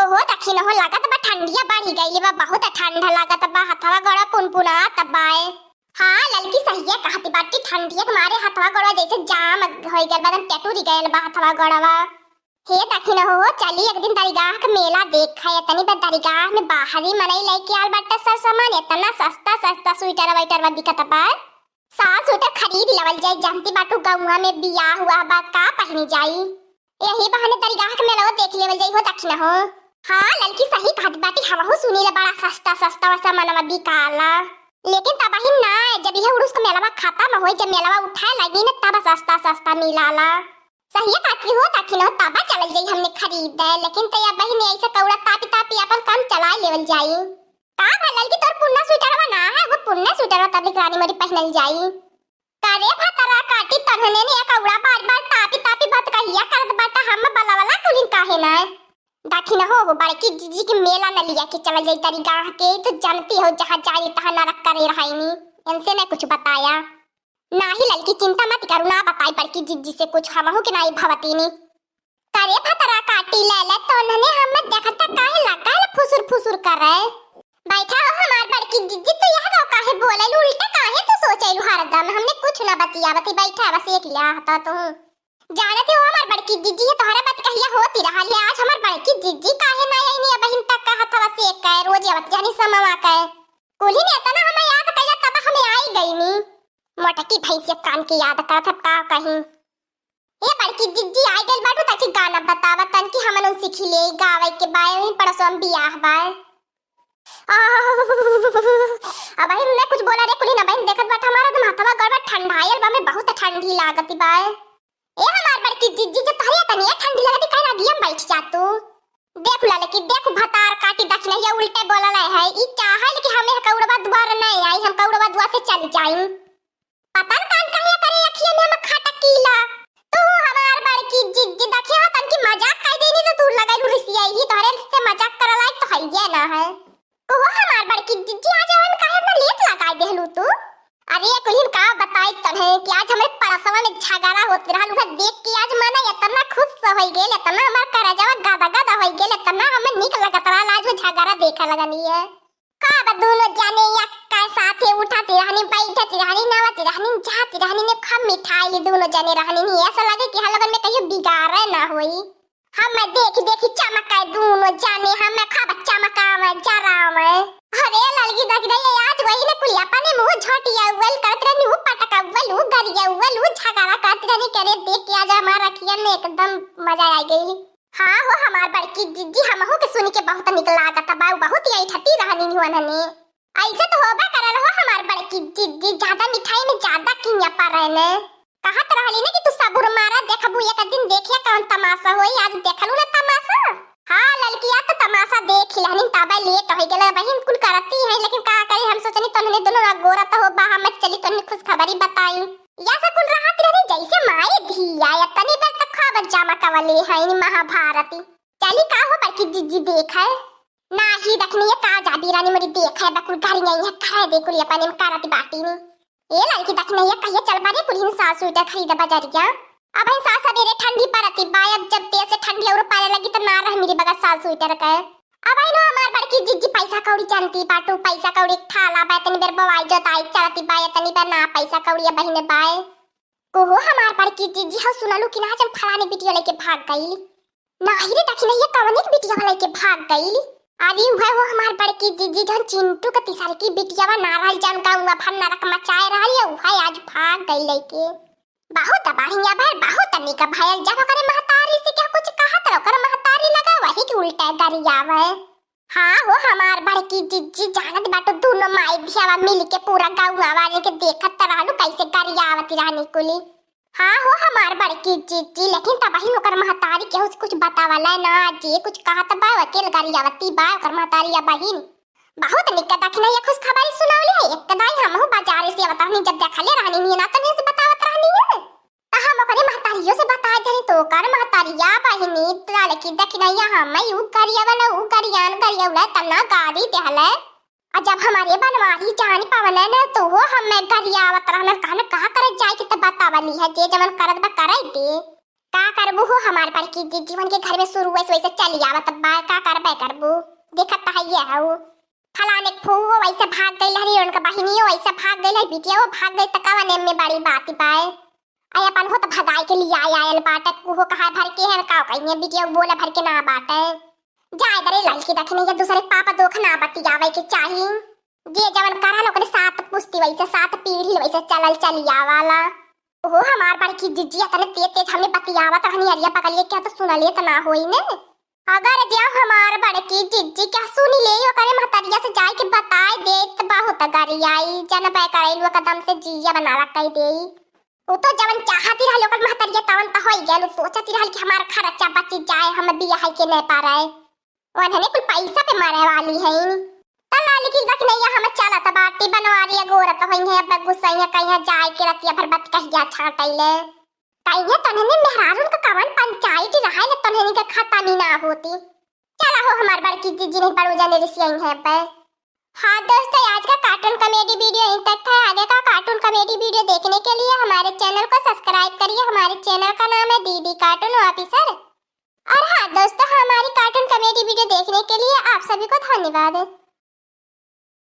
हो दखी न हो लागत बा ठंडिया बढ़ी गई बा, बहुत ठंडा लागत बा, हथवा गोड़ा पुनपुना तबाए। हाँ ललकी सही है कहती बाटी, ठंडिया के मारे हथवा गोड़ा जैसे जाम हो गल बा, टेटूरी गयल बा हथवा गोड़वा। हे दखी न हो चली एक दिन दरगाह का मेला देखा है, तनी बा दरगाह में बाहरी मनई लेके आल बाटा सर सामान, इतना सस्ता सस्ता स्वेटर वेटर बिकत बा। सास स्वेटर खरीद लवल जाए, जानती बाटू गौवा में बियाह हुआ बा का पहनी जाई, यही बहाने दरगाह के मेला देख लेवल जाई हो दखी न हो। हाँ ललकी सही कहती बाटी, हमहू सुनी ले बड़ा सस्ता सस्ता सामानवा बिकाला, लेकिन तबाही ना जब यह उर्स का मेलावा खत्म हो, जब मेलावा उठाए लगी न तब सस्ता सस्ता मिलाला। सही कहती हो दखी न हो तबा चल जाई हमने खरीद, लेकिन तैया बहिन ऐसे कौड़ा तापी तापी अपन काम चला लेवल जाई। का भलल की तोर पुन्ना स्वेटरवा ना है, वो पुन्ना स्वेटरवा तब रानी मरी पहनल जाई। करे भतरा काटी तन्हने ने कौड़ा बार बार तापी तापी बात कहिया करत बाटा, हम बलावला कुलिन काहे ना दखी न हो बड़की जीजी के मेला न लिया के चल जाई दरगाह के, तो जानती हो जहां जाई तहां नरक करे रहाईनी, इनसे मैं कुछ बताया नाही ललकी, चिंता मत करू ना बताई बड़की जीजी से कुछ, हमहू के नाई भवतीनी। करे भतरा काटी ले ले तो उन्होंने हम देखता काहे लगा फुसुर फुसुर कर रहे। बैठा हो हमार बड़की जीजी, तो यह रो काहे बोले उल्टा काहे तो सोचैलु हरदम, हमने कुछ ना बतियावती, बैठा बस एक लिया हता तू जानते हो हमार बड़की जीजी है तोहरा बात कहिया होती रहा है, आज हमार बड़की जीजी काहे ना आईनी बहिन तक का हथवा से एक है रोज आवत जानी समवा का कुली ने तना हमें याद कइला तब हमें आई गईनी, मोटकी भैंसिया कान की याद करत का कहीं। ए बड़की जीजी आई गइल बाटू ताकि गाना बतावा तन की हमन सीख ले गावे के बाय परसों बियाह बाय। अब भाई मैं कुछ बोला रे कुली ना बहन, देखत बात हमारा तो माथवा गड़बड़ ठंडायल बा में बहुत ठंडी लागती बा। ए हमार बड़की जीजी जो तहरिया तनिया ठंडी लगती काहे लगी हम बैठ जा तू, देख ला लेकिन देख भतार काटी दख नहीं ये उल्टे बोला ले है, ई चाहल कि हमें कौड़वा दोबारा नहीं आई, हम कौड़वा दुआ से चल जाई, पता न कान कहिया करे अखिया में हम खटकीला। तू हमार बड़की जीजी देखियो तन की मजाक कर देनी तो तू लगाई रुसिया ही तोहरे से मजाक करला तो है ये ना है। को हमार बड़की जीजी आ जावन काहे ना लेट लगा देलू तू। अरे कुलीन का बताई तने कि आज हमरे पड़सवा में झगड़ा होत रहल, उहे देख के आज माना इतना खुश हो गेल, इतना हमार करजवा गादा गादा हो गेल, इतना हमें निक लगत रहल आज वो झगड़ा देखे लगनी है। का बदूनो जाने या का साथे उठाती रहनी बैठती रहनी नवती रहनी जाती रहनी ने खम मिठाई दोनों जाने रहनी नहीं, ऐसा लगे कि हलगन में कहीं बिगाड़ ना होई। हम देख देखी चमकाए दोनों जाने, हम खा चमकावे जरावे। अरे ललगी दख रही आज वही ने कुलिया पाने मुंह झोटिया उवल करत रहनी, वो पटका उवल वो गरिया उवल वो झगड़ा करत रहनी, करे देख के आज हमारा रखिया में एकदम मजा आ गई। हाँ हो हमार बड़की जीजी हमहू के सुन के बहुत निक लागत बा, बहुत ही ठती रहनी हुनने, ऐसे तो होबा करल हो हमार बड़की जीजी, ज्यादा मिठाई में ज्यादा किया पर रहने कहत रहली ने कि तू सबुर मारा देखबू एक दिन देखिया कौन तमाशा होई, आज देखलू ना तमाशा। हाँ ललकिया तो तमाशा देख लेनी तब लेट हो गेल बहिन कुल करती है, लेकिन का करे हम सोचनी तन्ने दोनों गोरा तो हो बा, हम चली तन्ने खुश खबरी बताई या सब कुल राहत रहनी जैसे माए धिया या तनी बार तक खबर जामा कवले है नी महाभारती। चली का हो बड़की जीजी देखा ना ही देखनी है का जाबी रानी मरी देखा है बकुल गाड़ी नहीं है खाए देखो ये पानी में करती बाटी नी ए लड़की देखने ये कहिए चल बारे कुल सास स्वेटर खरीद बाजार गया। अब हम सास सवेरे ठंडी पड़ती बाय, अब जब तेज से ठंडी और पाने लगी तो ना रह मेरी बगा सास स्वेटर का। अब आई नो हमार बड़की जीजी पैसा कौड़ी जानती पाटू पैसा कौड़ी थाला बाय तनी बेर बवाई जोताई चलती बाय तनी बेर ना पैसा कौड़ी बहिने बाय को हो हमार बड़की जीजी हो सुनलू कि ना जब फलाने बिटिया लेके भाग गई ना ही रे दखी नहीं ये कवने की बिटिया लेके भाग गई। अरे वह हो हमार बड़की जीजी जन चिंटू का तिसर की बिटियावा नाराज जान का उवा फन नरक मचाए रही है, वह आज भाग गई लेके बहुत बढ़िया भाई बहुत निक भाई जब करे महतारी से क्या कुछ कहत रहो कर महतारी लगा वही की उल्टा गरियावे। हाँ हो हमार बड़की जीजी जानत बाटो दोनों माई धियावा मिल के पूरा गांव वाले के देखत रहलू कैसे गरियावती रानी कुली। हाँ हो हमार बड़की जीजी लेकिन तबाही ओकर महतारी के कुछ बतावला ना जे कुछ कहत बा अकेल गरियावती बा ओकर महतारी या बहिन बहुत निक दखना ये खुश खबरी सुनावली है। एक कदाई हमहु बाजार से बतानी जब देखले रहनी नी ना तो नहीं से बतावत रहनी है त हम ओकरे महतारियो से बता देनी तो ओकर महतारिया बहिनी तले की दखना या हम यू गरियावला उ गरियान गरियावला तना गाड़ी देहले और जब हमारे बनवारी जान पावले न तो वो हमें गरियावत रहना कहना कहा करे जाए कि त बतावली है जे जमन करत बा करे दे का करबू हो हमार पर की जीवन के घर में शुरू वैसे वैसे चली आवत बा का करबे करबू देखत त है हो फलाने फूओ वैसे भाग गई हरी उनका बहिनियो वैसे भाग गई है बिटिया भाग गई त कवा नेम में बड़ी बात पाए आय अपन हो त भगाई के लिए आयल बाटे को कहा भर के है का कहिए बिटिया बोले भर के ना बाटे जाय करे लड़की देखने के दूसरे पापा दोख ना बतियावे के चाही जे जवन करा लोग साथ पुस्ती वैसे साथ पीढ़ी वैसे चलल चलिया वाला ओ हमार बड़की जिज्जी तने तेज तेज हमें बतियावत हनी अरिया पकड़िए क्या तो सुनलिए त ना होई ने अगर जे हमार बड़की जिज्जी क्या सुनी ले यो करे महतरिया से जाय के बताए दे त बहुत गरियाई जन बे करैलु कदम से जिया बनावा कई देई वो तो जवन चाहती रहल ओकर महतरिया तवन त होई गेल सोचती रहल कि हमार खर्चा बच जाए हम बियाह के नहीं पा रहे वनने कुल पैसा पे मारे वाली है तला लिखी रख नहीं हम चला त बाटी बनवारी गोरत होई है अब गुस्सा कहीं जाए के रतिया भर बत कहिया छाटैले कहिया तने मेहरारू का कवन पंचायत रहा है तने के खाता नी ना होती चला हो हमार बड़की दीदी ने बड़ू जाने रिसियन है पे हाँ दोस्तों आज का कार्टून कॉमेडी वीडियो यहीं तक था आगे का कार्टून कॉमेडी वीडियो देखने के लिए हमारे चैनल को सब्सक्राइब करिए हमारे चैनल का नाम है दीदी कार्टून ऑफिसर और हाँ दोस्तों हमारी कार्टून कॉमेडी वीडियो देखने के लिए आप सभी को धन्यवाद।